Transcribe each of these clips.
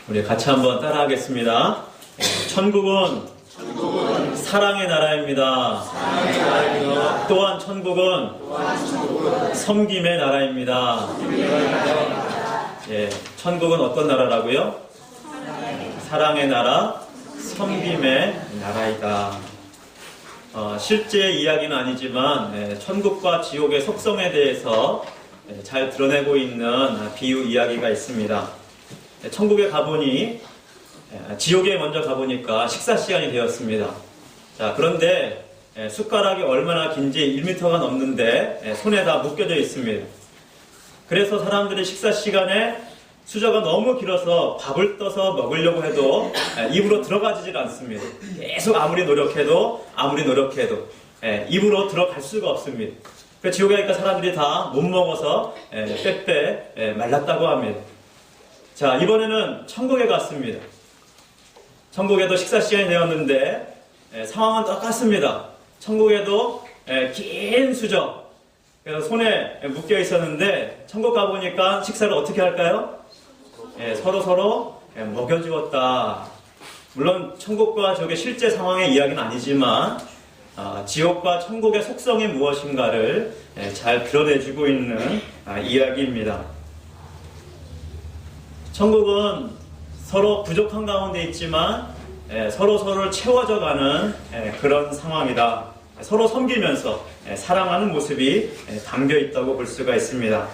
우리 같이 한번 따라하겠습니다. 천국은 사랑의 나라입니다. 또한 천국은 섬김의 나라입니다. 예, 천국은 어떤 나라라고요? 사랑의 나라, 섬김의 나라이다. 실제 이야기는 아니지만 천국과 지옥의 속성에 대해서 잘 드러내고 있는 비유 이야기가 있습니다. 천국에 가보니 지옥에 먼저 가보니까 식사 시간이 되었습니다. 자, 그런데 숟가락이 얼마나 긴지 1m가 넘는데 손에 다 묶여져 있습니다. 그래서 사람들이 식사 시간에 수저가 너무 길어서 밥을 떠서 먹으려고 해도 입으로 들어가지질 않습니다. 계속 아무리 노력해도 입으로 들어갈 수가 없습니다. 그 지옥에 가니까 사람들이 다 못 먹어서 빼빼 말랐다고 합니다. 자, 이번에는 천국에 갔습니다. 천국에도 식사 시간이 되었는데 상황은 똑같습니다. 천국에도 긴 수저, 그래서 손에 묶여 있었는데 천국 가보니까 식사를 어떻게 할까요? 서로 먹여주었다. 물론 천국과 지옥의 실제 상황의 이야기는 아니지만 지옥과 천국의 속성이 무엇인가를 잘 드러내주고 있는 이야기입니다. 천국은 서로 부족한 가운데 있지만 서로를 채워져가는 그런 상황이다. 서로 섬기면서 사랑하는 모습이 담겨있다고 볼 수가 있습니다.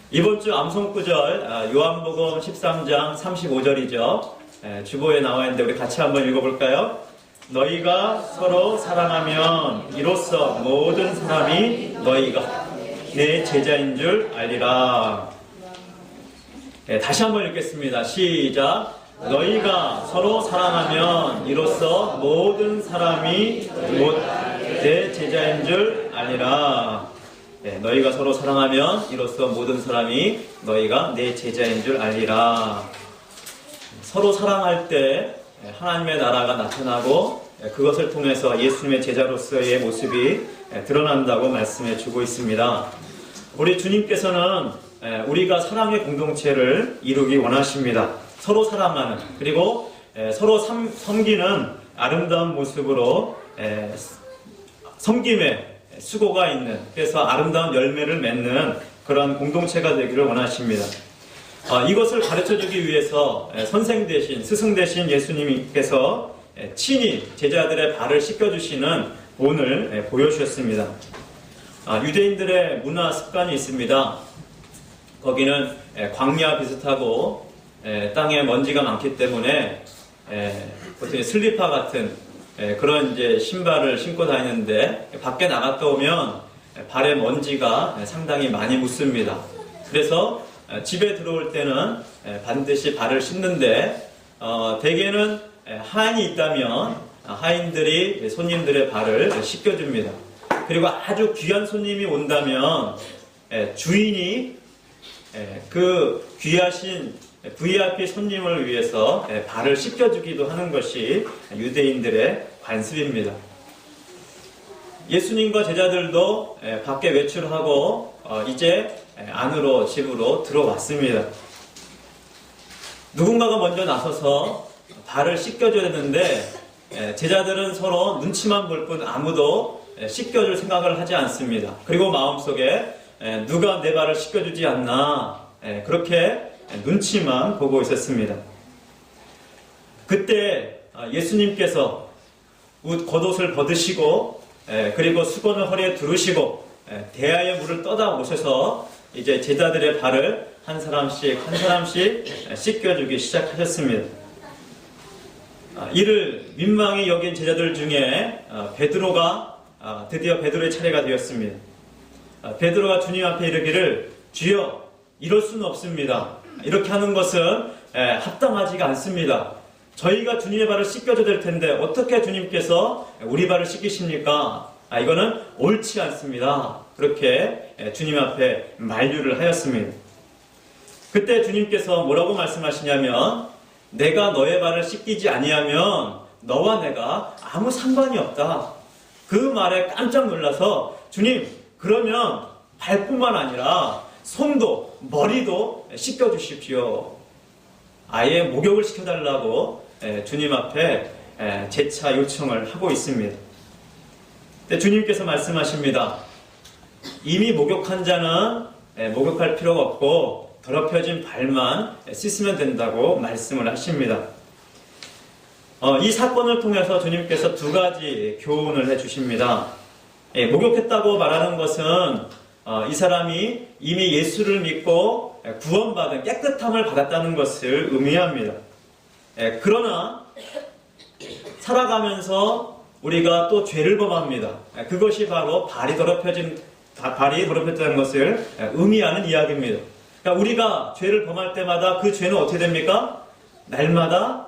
이번 주 암송구절 요한복음 13장 35절이죠. 주보에 나와 있는데 우리 같이 한번 읽어볼까요? 너희가 서로 사랑하면 이로써 모든 사람이 너희가 내 제자인 줄 알리라. 다시 한번 읽겠습니다. 시작. 너희가 서로 사랑하면 이로써 모든 사람이 내 제자인 줄 알리라. 너희가 서로 사랑하면 이로써 모든 사람이 너희가 내 제자인 줄 알리라. 서로 사랑할 때 하나님의 나라가 나타나고 그것을 통해서 예수님의 제자로서의 모습이 드러난다고 말씀해 주고 있습니다. 우리 주님께서는 우리가 사랑의 공동체를 이루기 원하십니다. 서로 사랑하는, 그리고 서로 섬기는 아름다운 모습으로 섬김에 수고가 있는, 그래서 아름다운 열매를 맺는 그런 공동체가 되기를 원하십니다. 이것을 가르쳐주기 위해서 선생 대신, 스승 대신 예수님께서 친히 제자들의 발을 씻겨주시는 본을 보여주셨습니다. 유대인들의 문화 습관이 있습니다. 거기는 광야 비슷하고 땅에 먼지가 많기 때문에 보통 슬리퍼 같은 그런 이제 신발을 신고 다니는데 밖에 나갔다 오면 발에 먼지가 상당히 많이 묻습니다. 그래서 집에 들어올 때는 반드시 발을 씻는데 대개는 하인이 있다면 하인들이 손님들의 발을 씻겨줍니다. 그리고 아주 귀한 손님이 온다면 주인이 그 귀하신 VIP 손님을 위해서 발을 씻겨주기도 하는 것이 유대인들의 관습입니다. 예수님과 제자들도 밖에 외출하고 이제 안으로 집으로 들어왔습니다. 누군가가 먼저 나서서 발을 씻겨줘야 되는데 제자들은 서로 눈치만 볼 뿐 아무도 씻겨줄 생각을 하지 않습니다. 그리고 마음속에 누가 내 발을 씻겨주지 않나 그렇게 눈치만 보고 있었습니다. 그때 예수님께서 겉옷을 벗으시고 그리고 수건을 허리에 두르시고 대야의 물을 떠다 오셔서 이제 제자들의 발을 한 사람씩 씻겨주기 시작하셨습니다. 이를 민망히 여긴 제자들 중에 베드로가 드디어 베드로의 차례가 되었습니다. 베드로가 주님 앞에 이르기를 주여 이럴 수는 없습니다. 이렇게 하는 것은 합당하지가 않습니다. 저희가 주님의 발을 씻겨줘야 될 텐데 어떻게 주님께서 우리 발을 씻기십니까? 이거는 옳지 않습니다. 그렇게 주님 앞에 만류를 하였습니다. 그때 주님께서 뭐라고 말씀하시냐면 내가 너의 발을 씻기지 아니하면 너와 내가 아무 상관이 없다. 그 말에 깜짝 놀라서 주님 그러면 발뿐만 아니라 손도 머리도 씻겨주십시오. 아예 목욕을 시켜달라고 주님 앞에 재차 요청을 하고 있습니다. 근데 주님께서 말씀하십니다. 이미 목욕한 자는 목욕할 필요가 없고 더럽혀진 발만 씻으면 된다고 말씀을 하십니다. 이 사건을 통해서 주님께서 두 가지 교훈을 해주십니다. 목욕했다고 말하는 것은 이 사람이 이미 예수를 믿고 구원받은 깨끗함을 받았다는 것을 의미합니다. 그러나 살아가면서 우리가 또 죄를 범합니다. 그것이 바로 발이 더럽혀졌다는 것을 의미하는 이야기입니다. 그러니까 우리가 죄를 범할 때마다 그 죄는 어떻게 됩니까? 날마다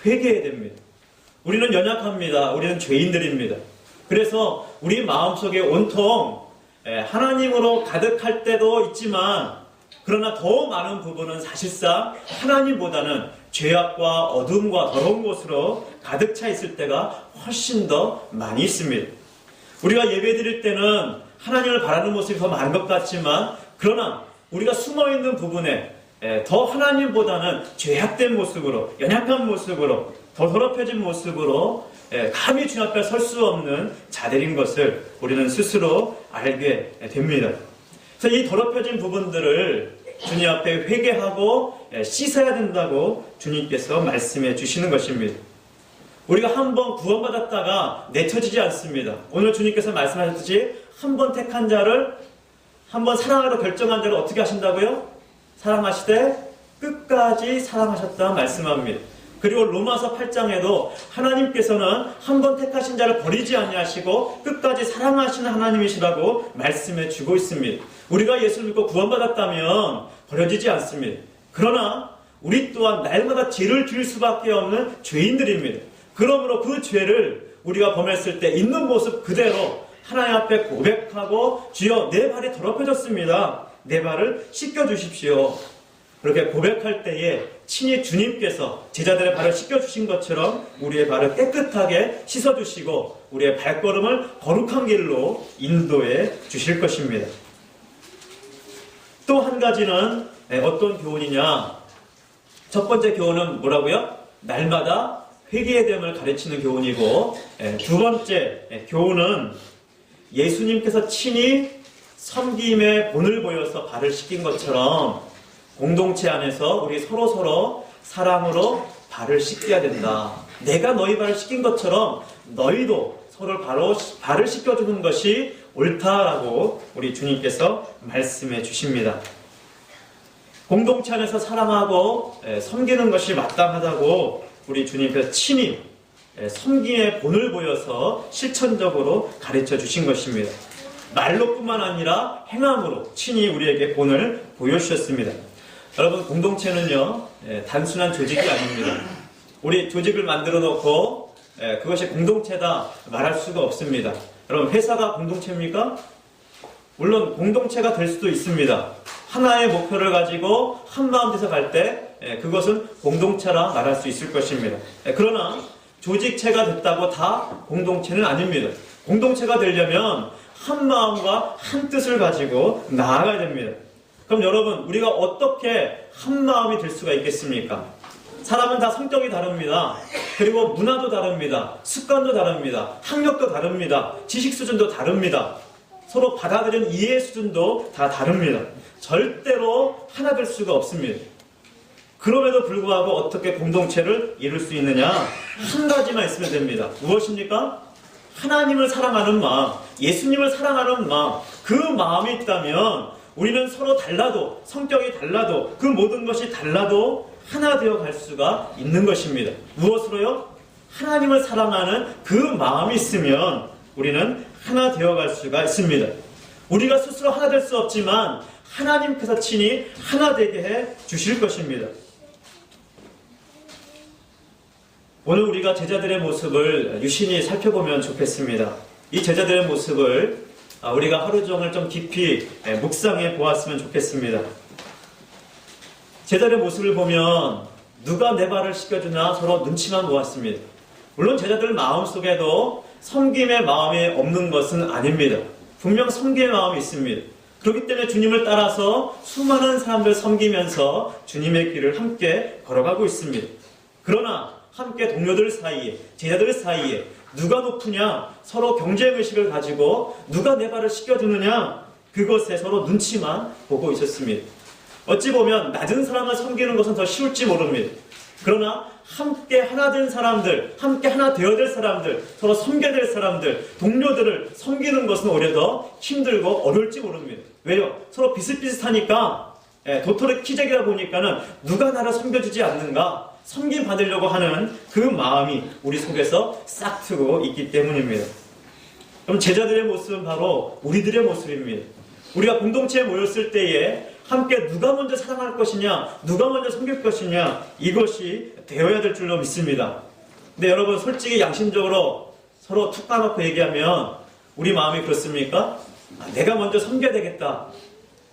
회개해야 됩니다. 우리는 연약합니다. 우리는 죄인들입니다. 그래서 우리 마음속에 온통 하나님으로 가득할 때도 있지만 그러나 더 많은 부분은 사실상 하나님보다는 죄악과 어둠과 더러운 곳으로 가득 차 있을 때가 훨씬 더 많이 있습니다. 우리가 예배 드릴 때는 하나님을 바라는 모습이 더 많은 것 같지만 그러나 우리가 숨어있는 부분에 더 하나님보다는 죄악된 모습으로 연약한 모습으로 더 더럽혀진 모습으로 감히 주님 앞에 설 수 없는 자들인 것을 우리는 스스로 알게 됩니다. 그래서 이 더럽혀진 부분들을 주님 앞에 회개하고 씻어야 된다고 주님께서 말씀해 주시는 것입니다. 우리가 한번 구원받았다가 내쳐지지 않습니다. 오늘 주님께서 말씀하셨듯이 한번 택한 자를 한번 사랑하러 결정한 자를 어떻게 하신다고요? 사랑하시되 끝까지 사랑하셨다 말씀합니다. 그리고 로마서 8장에도 하나님께서는 한번 택하신 자를 버리지 아니하시고 끝까지 사랑하시는 하나님이시라고 말씀해 주고 있습니다. 우리가 예수를 믿고 구원받았다면 버려지지 않습니다. 그러나 우리 또한 날마다 죄를 지을 수밖에 없는 죄인들입니다. 그러므로 그 죄를 우리가 범했을 때 있는 모습 그대로 하나님 앞에 고백하고 주여 내 발이 더럽혀졌습니다. 내 발을 씻겨주십시오. 그렇게 고백할 때에 친히 주님께서 제자들의 발을 씻겨주신 것처럼 우리의 발을 깨끗하게 씻어주시고 우리의 발걸음을 거룩한 길로 인도해 주실 것입니다. 또 한 가지는 어떤 교훈이냐? 첫 번째 교훈은 뭐라고요? 날마다 회개의 됨을 가르치는 교훈이고 두 번째 교훈은 예수님께서 친히 섬김의 본을 보여서 발을 씻긴 것처럼 공동체 안에서 우리 서로 사랑으로 발을 씻겨야 된다. 내가 너희 발을 씻긴 것처럼 너희도 서로 발을 씻겨주는 것이 옳다라고 우리 주님께서 말씀해 주십니다. 공동체 안에서 사랑하고 섬기는 것이 마땅하다고 우리 주님께서 친히 섬김의 본을 보여서 실천적으로 가르쳐 주신 것입니다. 말로뿐만 아니라 행함으로 친히 우리에게 본을 보여주셨습니다. 여러분, 공동체는요 단순한 조직이 아닙니다. 우리 조직을 만들어 놓고 그것이 공동체다 말할 수가 없습니다. 여러분, 회사가 공동체입니까? 물론 공동체가 될 수도 있습니다. 하나의 목표를 가지고 한마음 돼서 갈 때 그것은 공동체라 말할 수 있을 것입니다. 그러나 조직체가 됐다고 다 공동체는 아닙니다. 공동체가 되려면 한 마음과 한 뜻을 가지고 나아가야 됩니다. 그럼 여러분, 우리가 어떻게 한 마음이 될 수가 있겠습니까? 사람은 다 성격이 다릅니다. 그리고 문화도 다릅니다. 습관도 다릅니다. 학력도 다릅니다. 지식 수준도 다릅니다. 서로 받아들이는 이해 수준도 다 다릅니다. 절대로 하나 될 수가 없습니다. 그럼에도 불구하고 어떻게 공동체를 이룰 수 있느냐? 한 가지만 있으면 됩니다. 무엇입니까? 하나님을 사랑하는 마음, 예수님을 사랑하는 마음, 그 마음이 있다면 우리는 서로 달라도, 성격이 달라도, 그 모든 것이 달라도 하나 되어 갈 수가 있는 것입니다. 무엇으로요? 하나님을 사랑하는 그 마음이 있으면 우리는 하나 되어 갈 수가 있습니다. 우리가 스스로 하나 될 수 없지만 하나님께서 친히 하나 되게 해 주실 것입니다. 오늘 우리가 제자들의 모습을 유심히 살펴보면 좋겠습니다. 이 제자들의 모습을 우리가 하루 종일 좀 깊이 묵상해 보았으면 좋겠습니다. 제자들의 모습을 보면 누가 내 발을 씻겨주나 서로 눈치만 보았습니다. 물론 제자들 마음속에도 섬김의 마음이 없는 것은 아닙니다. 분명 섬김의 마음이 있습니다. 그렇기 때문에 주님을 따라서 수많은 사람들 섬기면서 주님의 길을 함께 걸어가고 있습니다. 그러나 함께 동료들 사이에, 제자들 사이에 누가 높으냐, 서로 경쟁의식을 가지고 누가 내 발을 씻겨주느냐, 그것에 서로 눈치만 보고 있었습니다. 어찌 보면 낮은 사람을 섬기는 것은 더 쉬울지 모릅니다. 그러나 함께 하나 된 사람들, 함께 하나 되어야 될 사람들, 서로 섬겨야 될 사람들, 동료들을 섬기는 것은 오히려 더 힘들고 어려울지 모릅니다. 왜요? 서로 비슷비슷하니까, 도토리 키재기다 보니까는 누가 나를 섬겨주지 않는가, 섬김 받으려고 하는 그 마음이 우리 속에서 싹트고 있기 때문입니다. 그럼 제자들의 모습은 바로 우리들의 모습입니다. 우리가 공동체에 모였을 때에 함께 누가 먼저 사랑할 것이냐, 누가 먼저 섬길 것이냐, 이것이 되어야 될 줄로 믿습니다. 근데 여러분, 솔직히 양심적으로 서로 툭 까놓고 얘기하면 우리 마음이 그렇습니까? 내가 먼저 섬겨야 되겠다.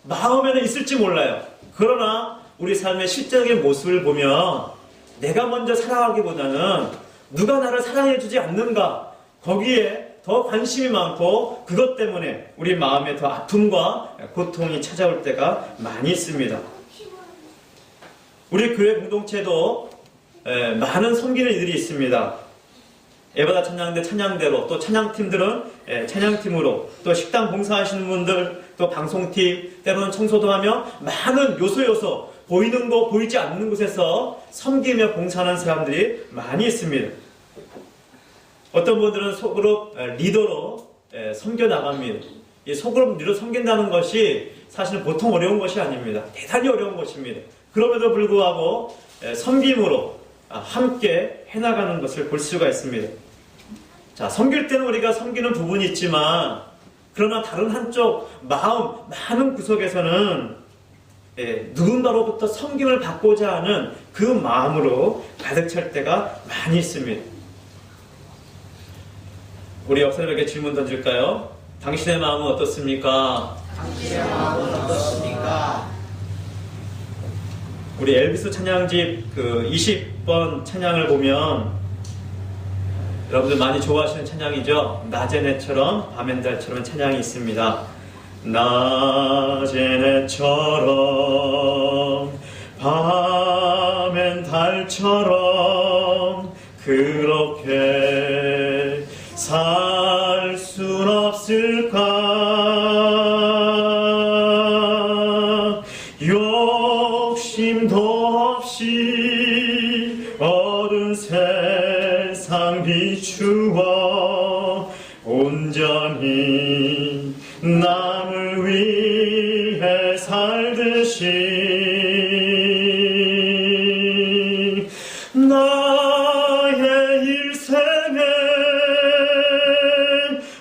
마음에는 있을지 몰라요. 그러나 우리 삶의 실제적인 모습을 보면 내가 먼저 사랑하기보다는 누가 나를 사랑해주지 않는가, 거기에 더 관심이 많고 그것 때문에 우리 마음에 더 아픔과 고통이 찾아올 때가 많이 있습니다. 우리 교회 공동체도 많은 섬기는 이들이 있습니다. 예배다 찬양대 찬양대로, 또 찬양팀들은 찬양팀으로, 또 식당 봉사하시는 분들, 또 방송팀, 때로는 청소도 하며 많은 요소 보이는 곳 보이지 않는 곳에서 섬기며 봉사하는 사람들이 많이 있습니다. 어떤 분들은 소그룹 리더로 섬겨나갑니다. 이 소그룹 리더 섬긴다는 것이 사실은 보통 어려운 것이 아닙니다. 대단히 어려운 것입니다. 그럼에도 불구하고 섬김으로 함께 해나가는 것을 볼 수가 있습니다. 자, 섬길 때는 우리가 섬기는 부분이 있지만, 그러나 다른 한쪽 마음 많은 구석에서는 누군가로부터 섬김을 받고자 하는 그 마음으로 가득 찰 때가 많이 있습니다. 우리 역사님에게 질문 던질까요? 당신의 마음은 어떻습니까? 당신의 마음은 어떻습니까? 우리 엘비스 찬양집 그 20번 찬양을 보면 여러분들 많이 좋아하시는 찬양이죠? 낮의 내처럼 밤엔 달처럼 찬양이 있습니다. 낮의 내처럼 밤엔 달처럼 그렇게 살 순 없을까? 욕심도 없이 얻은 세상 비추어 온전히 남을 위해 살듯이 나의 일생에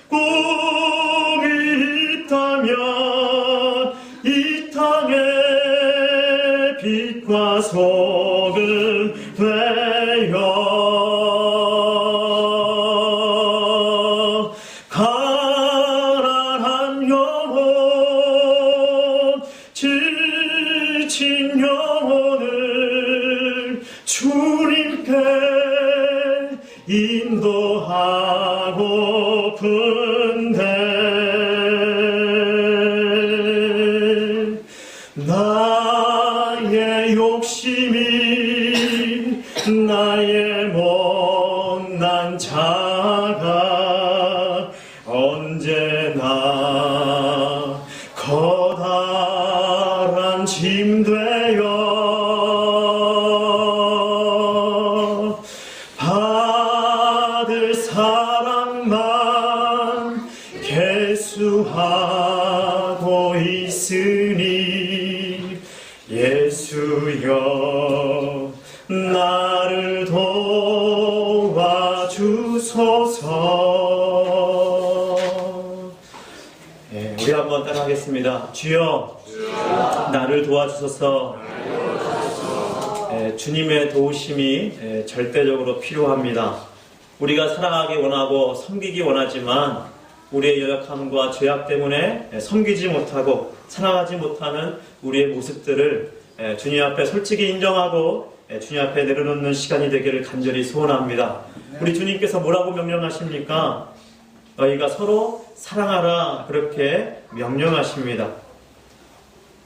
꿈이 있다면 이 땅의 빛과 소금 되어 가난한 영혼, 지친 영혼을 주님께 인도하고픈데 나의 욕심이 나의 못난 자가 언제나 커다란 짐 되어 받을 사랑만 계수하고 있으니 예수여 나를 도와주소서. 우리 한번 따라하겠습니다. 주여 나를 도와주소서. 주님의 도우심이 절대적으로 필요합니다. 우리가 사랑하기 원하고 섬기기 원하지만 우리의 연약함과 죄악 때문에 섬기지 못하고 사랑하지 못하는 우리의 모습들을 주님 앞에 솔직히 인정하고 주님 앞에 내려놓는 시간이 되기를 간절히 소원합니다. 우리 주님께서 뭐라고 명령하십니까? 너희가 서로 사랑하라, 그렇게 명령하십니다.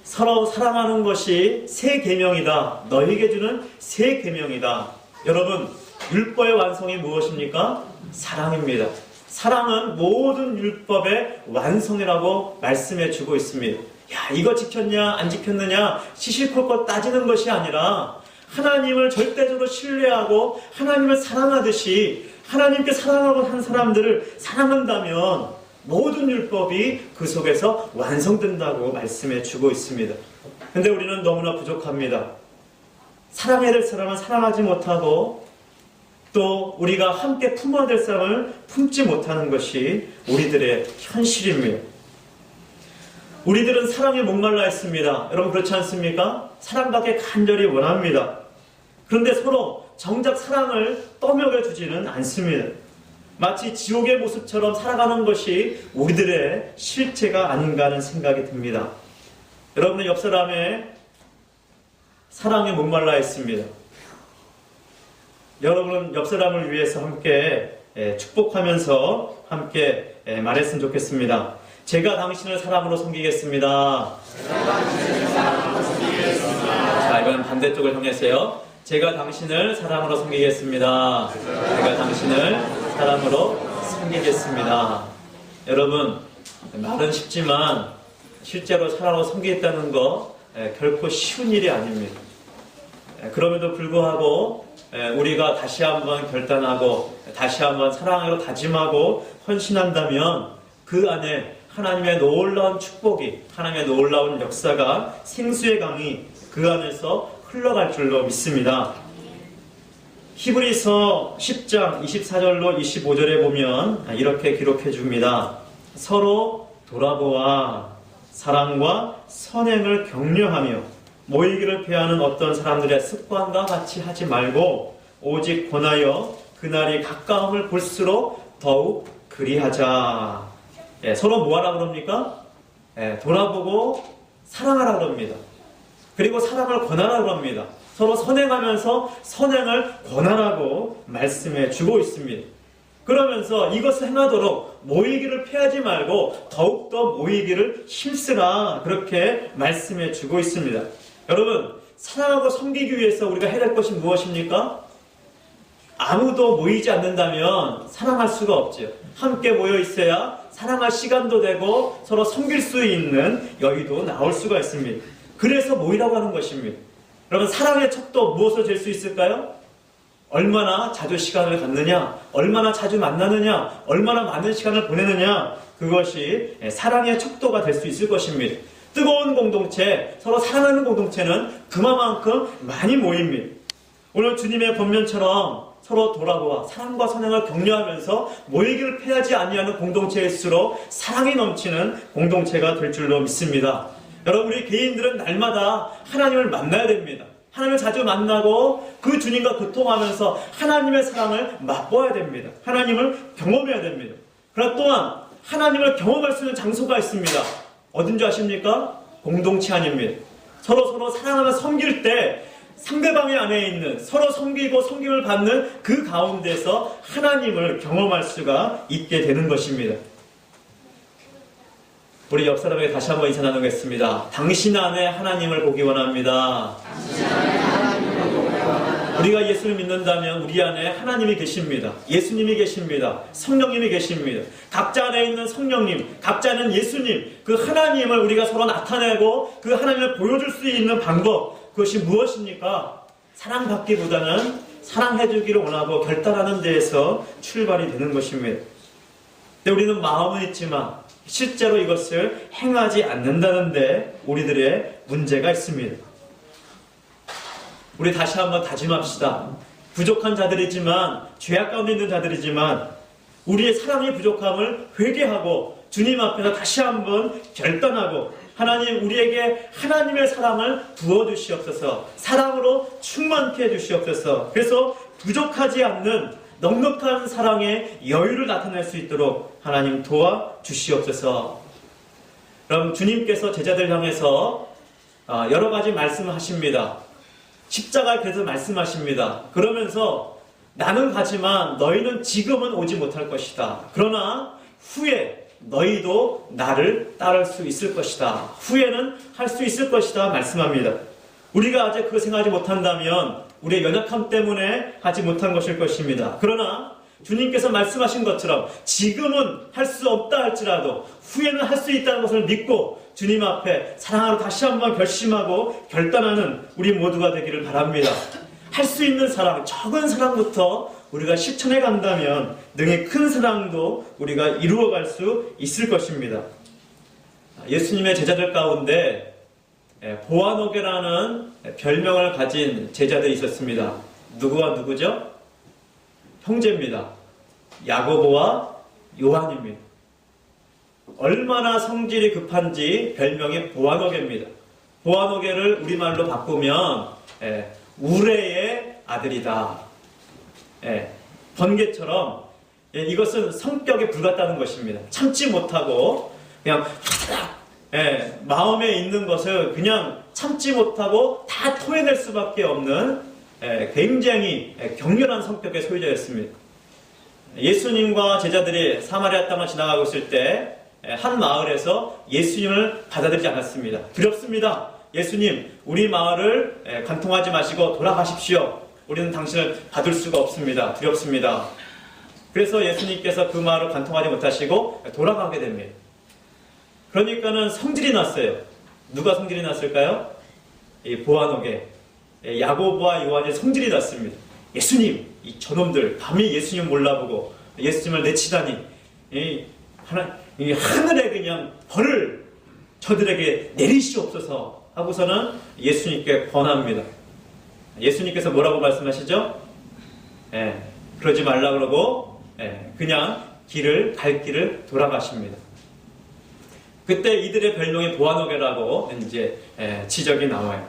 서로 사랑하는 것이 새 계명이다. 너희에게 주는 새 계명이다. 여러분, 율법의 완성이 무엇입니까? 사랑입니다. 사랑은 모든 율법의 완성이라고 말씀해 주고 있습니다. 야, 이거 지켰냐 안 지켰느냐 시시콜콜 따지는 것이 아니라 하나님을 절대적으로 신뢰하고 하나님을 사랑하듯이 하나님께 사랑하고 한 사람들을 사랑한다면 모든 율법이 그 속에서 완성된다고 말씀해 주고 있습니다. 근데 우리는 너무나 부족합니다. 사랑해야 될 사람은 사랑하지 못하고 또 우리가 함께 품어야 될 사람을 품지 못하는 것이 우리들의 현실입니다. 우리들은 사랑에 목말라 있습니다. 여러분 그렇지 않습니까? 사랑받기 간절히 원합니다. 그런데 서로 정작 사랑을 떠먹여 주지는 않습니다. 마치 지옥의 모습처럼 살아가는 것이 우리들의 실체가 아닌가 하는 생각이 듭니다. 여러분의 옆 사람의 사랑에 목말라 있습니다. 여러분은 옆 사람을 위해서 함께 축복하면서 함께 말했으면 좋겠습니다. 제가 당신을 사랑으로 섬기겠습니다. 자, 이번엔 반대쪽을 향해서요. 제가 당신을 사랑으로 섬기겠습니다. 제가 당신을 사랑으로 섬기겠습니다. 여러분, 말은 쉽지만 실제로 사랑으로 섬기겠다는 거 결코 쉬운 일이 아닙니다. 그럼에도 불구하고 우리가 다시 한번 결단하고 다시 한번 사랑으로 다짐하고 헌신한다면 그 안에 하나님의 놀라운 축복이, 하나님의 놀라운 역사가, 생수의 강이 그 안에서 흘러갈 줄로 믿습니다. 히브리서 10장 24절로 25절에 보면 이렇게 기록해 줍니다. 서로 돌아보아 사랑과 선행을 격려하며 모이기를 피하는 어떤 사람들의 습관과 같이 하지 말고 오직 권하여 그날이 가까움을 볼수록 더욱 그리하자. 서로 뭐하라 그럽니까? 돌아보고 사랑하라 그럽니다. 그리고 사랑을 권하라 그럽니다. 서로 선행하면서 선행을 권하라고 말씀해 주고 있습니다. 그러면서 이것을 행하도록 모이기를 피하지 말고 더욱더 모이기를 힘쓰라 그렇게 말씀해 주고 있습니다. 여러분, 사랑하고 섬기기 위해서 우리가 해야 될 것이 무엇입니까? 아무도 모이지 않는다면 사랑할 수가 없죠. 함께 모여 있어야 사랑할 시간도 되고 서로 섬길 수 있는 여유도 나올 수가 있습니다. 그래서 모이라고 하는 것입니다. 여러분, 사랑의 척도 무엇으로 잴 수 있을까요? 얼마나 자주 시간을 갖느냐, 얼마나 자주 만나느냐, 얼마나 많은 시간을 보내느냐, 그것이 사랑의 척도가 될 수 있을 것입니다. 뜨거운 공동체, 서로 사랑하는 공동체는 그만큼 많이 모입니다. 오늘 주님의 본면처럼 서로 돌아보아 사랑과 선행을 격려하면서 모이기를 피하지 아니하는 공동체일수록 사랑이 넘치는 공동체가 될 줄로 믿습니다. 여러분, 우리 개인들은 날마다 하나님을 만나야 됩니다. 하나님을 자주 만나고 그 주님과 교통하면서 하나님의 사랑을 맛보아야 됩니다. 하나님을 경험해야 됩니다. 그러나 또한 하나님을 경험할 수 있는 장소가 있습니다. 어딘지 아십니까? 공동체 안입니다. 서로 사랑하며 섬길 때 상대방의 안에 있는 서로 섬기고 섬김을 받는 그 가운데서 하나님을 경험할 수가 있게 되는 것입니다. 우리 옆 사람에게 다시 한번 인사 나누겠습니다. 당신 안에 하나님을 보기 원합니다. 우리가 예수를 믿는다면 우리 안에 하나님이 계십니다. 예수님이 계십니다. 성령님이 계십니다. 각자 안에 있는 성령님, 각자 안에 있는 예수님, 그 하나님을 우리가 서로 나타내고 그 하나님을 보여줄 수 있는 방법, 그것이 무엇입니까? 사랑받기보다는 사랑해주기를 원하고 결단하는 데에서 출발이 되는 것입니다. 근데 우리는 마음은 있지만 실제로 이것을 행하지 않는다는데 우리들의 문제가 있습니다. 우리 다시 한번 다짐합시다. 부족한 자들이지만, 죄악 가운데 있는 자들이지만 우리의 사랑의 부족함을 회개하고 주님 앞에서 다시 한번 결단하고 하나님, 우리에게 하나님의 사랑을 부어주시옵소서, 사랑으로 충만케 해주시옵소서. 그래서 부족하지 않는 넉넉한 사랑의 여유를 나타낼 수 있도록 하나님 도와주시옵소서. 그럼 주님께서 제자들 향해서 여러 가지 말씀을 하십니다. 십자가에 대해서 말씀하십니다. 그러면서 나는 가지만 너희는 지금은 오지 못할 것이다. 그러나 후에 너희도 나를 따를 수 있을 것이다. 후에는 할 수 있을 것이다 말씀합니다. 우리가 아직 그걸 생각하지 못한다면 우리의 연약함 때문에 하지 못한 것일 것입니다. 그러나 주님께서 말씀하신 것처럼 지금은 할 수 없다 할지라도 후에는 할 수 있다는 것을 믿고 주님 앞에 사랑하러 다시 한번 결심하고 결단하는 우리 모두가 되기를 바랍니다. 할 수 있는 사랑, 적은 사랑부터 우리가 실천해 간다면 능히 큰 사랑도 우리가 이루어갈 수 있을 것입니다. 예수님의 제자들 가운데 보아노게라는 별명을 가진 제자들이 있었습니다. 누구와 누구죠? 형제입니다. 야고보와 요한입니다. 얼마나 성질이 급한지 별명이 보아노게입니다. 보아노게를 우리말로 바꾸면 우레의 아들이다. 번개처럼 이것은 성격에 불같다는 것입니다. 참지 못하고 그냥 마음에 있는 것을 그냥 참지 못하고 다 토해낼 수밖에 없는 굉장히 격렬한 성격의 소유자였습니다. 예수님과 제자들이 사마리아 땅을 지나가고 있을 때 한 마을에서 예수님을 받아들이지 않았습니다. 두렵습니다. 예수님, 우리 마을을 관통하지 마시고 돌아가십시오. 우리는 당신을 받을 수가 없습니다. 두렵습니다. 그래서 예수님께서 그 마을을 관통하지 못하시고 돌아가게 됩니다. 그러니까는 성질이 났어요. 누가 성질이 났을까요? 이 보아노게, 야고보와 요한이 성질이 났습니다. 예수님, 이 저놈들 감히 예수님 몰라보고 예수님을 내치다니 이 하늘에 그냥 벌을 저들에게 내리시옵소서 하고서는 예수님께 권합니다. 예수님께서 뭐라고 말씀하시죠? 그러지 말라 그러고 그냥 갈 길을 돌아가십니다. 그때 이들의 별명이 보아노게라고 이제 지적이 나와요.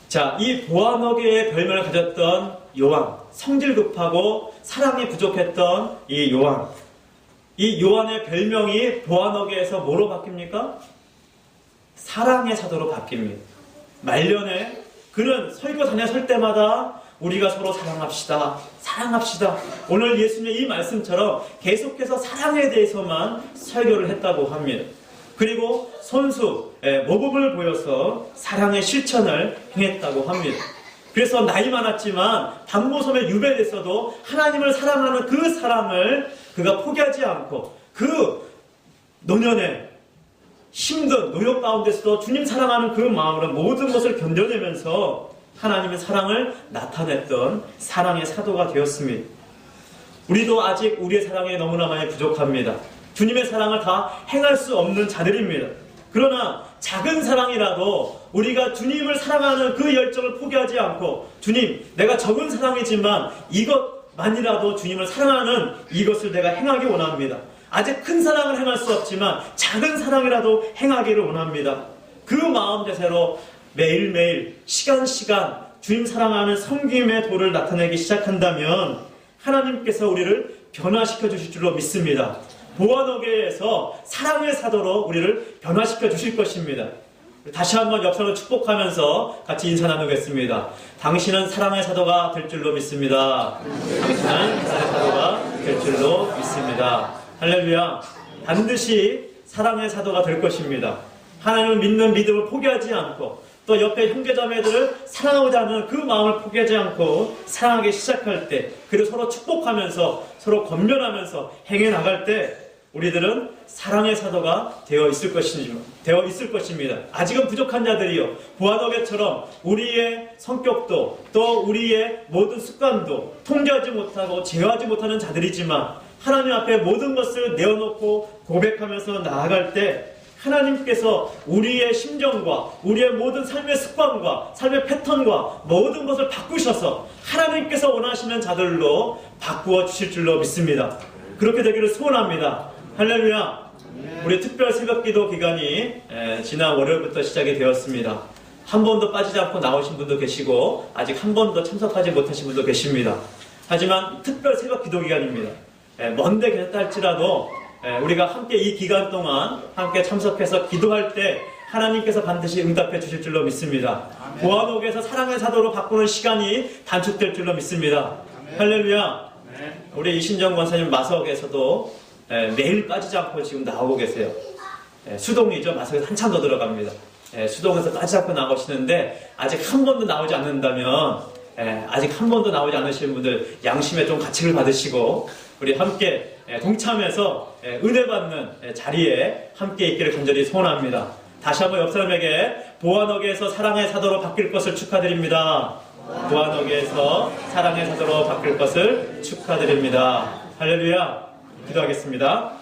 자, 이 보아노게의 별명을 가졌던 요한, 성질 급하고 사랑이 부족했던 이 요한. 이 요한의 별명이 보아노게에서 뭐로 바뀝니까? 사랑의 사도로 바뀝니다. 말년에 그는 설교단에 설 때마다 우리가 서로 사랑합시다. 사랑합시다. 오늘 예수님의 이 말씀처럼 계속해서 사랑에 대해서만 설교를 했다고 합니다. 그리고 손수, 모범을 보여서 사랑의 실천을 행했다고 합니다. 그래서 나이 많았지만 반모섬에 유배됐어도 하나님을 사랑하는 그 사랑을 그가 포기하지 않고 그 노년에 힘든 노역 가운데서도 주님 사랑하는 그 마음으로 모든 것을 견뎌내면서 하나님의 사랑을 나타냈던 사랑의 사도가 되었습니다. 우리도 아직 우리의 사랑에 너무나 많이 부족합니다. 주님의 사랑을 다 행할 수 없는 자들입니다. 그러나 작은 사랑이라도 우리가 주님을 사랑하는 그 열정을 포기하지 않고 주님, 내가 적은 사랑이지만 이것만이라도 주님을 사랑하는 이것을 내가 행하기 원합니다. 아직 큰 사랑을 행할 수 없지만 작은 사랑이라도 행하기를 원합니다. 그 마음 자세로 매일매일 시간 주님 사랑하는 섬김의 도를 나타내기 시작한다면 하나님께서 우리를 변화시켜 주실 줄로 믿습니다. 보아노게에서 사랑의 사도로 우리를 변화시켜 주실 것입니다. 다시 한번 역사를 축복하면서 같이 인사 나누겠습니다. 당신은 사랑의 사도가 될 줄로 믿습니다. 당신은 사랑의 사도가 될 줄로 믿습니다. 할렐루야. 반드시 사랑의 사도가 될 것입니다. 하나님을 믿는 믿음을 포기하지 않고 또 옆에 형제자매들을 사랑하고자 하는 그 마음을 포기하지 않고 사랑하기 시작할 때, 그리고 서로 축복하면서 서로 권면하면서 행해 나갈 때 우리들은 사랑의 사도가 되어 있을 것입니다. 아직은 부족한 자들이요, 보아노게처럼 우리의 성격도 또 우리의 모든 습관도 통제하지 못하고 제어하지 못하는 자들이지만 하나님 앞에 모든 것을 내어놓고 고백하면서 나아갈 때 하나님께서 우리의 심정과 우리의 모든 삶의 습관과 삶의 패턴과 모든 것을 바꾸셔서 하나님께서 원하시는 자들로 바꾸어 주실 줄로 믿습니다. 그렇게 되기를 소원합니다. 할렐루야. 우리 특별 새벽기도 기간이 지난 월요일부터 시작이 되었습니다. 한 번도 빠지지 않고 나오신 분도 계시고 아직 한 번도 참석하지 못하신 분도 계십니다. 하지만 특별 새벽기도 기간입니다. 먼데 계셨다 할지라도 우리가 함께 이 기간 동안 함께 참석해서 기도할 때 하나님께서 반드시 응답해 주실 줄로 믿습니다. 보아노게에서 사랑의 사도로 바꾸는 시간이 단축될 줄로 믿습니다. 할렐루야. 우리 이신정 권사님 마석에서도 매일 빠지지 않고 지금 나오고 계세요. 수동이죠. 마스크 한참 더 들어갑니다. 수동에서 빠지지 않고 나오시는데 아직 한 번도 나오지 않는다면 아직 한 번도 나오지 않으시는 분들 양심에 좀 가책을 받으시고 우리 함께 동참해서 은혜 받는 자리에 함께 있기를 간절히 소원합니다. 다시 한번 옆 사람에게 보아너게에서 사랑의 사도로 바뀔 것을 축하드립니다. 보아너게에서 사랑의 사도로 바뀔 것을 축하드립니다. 할렐루야. 기도하겠습니다.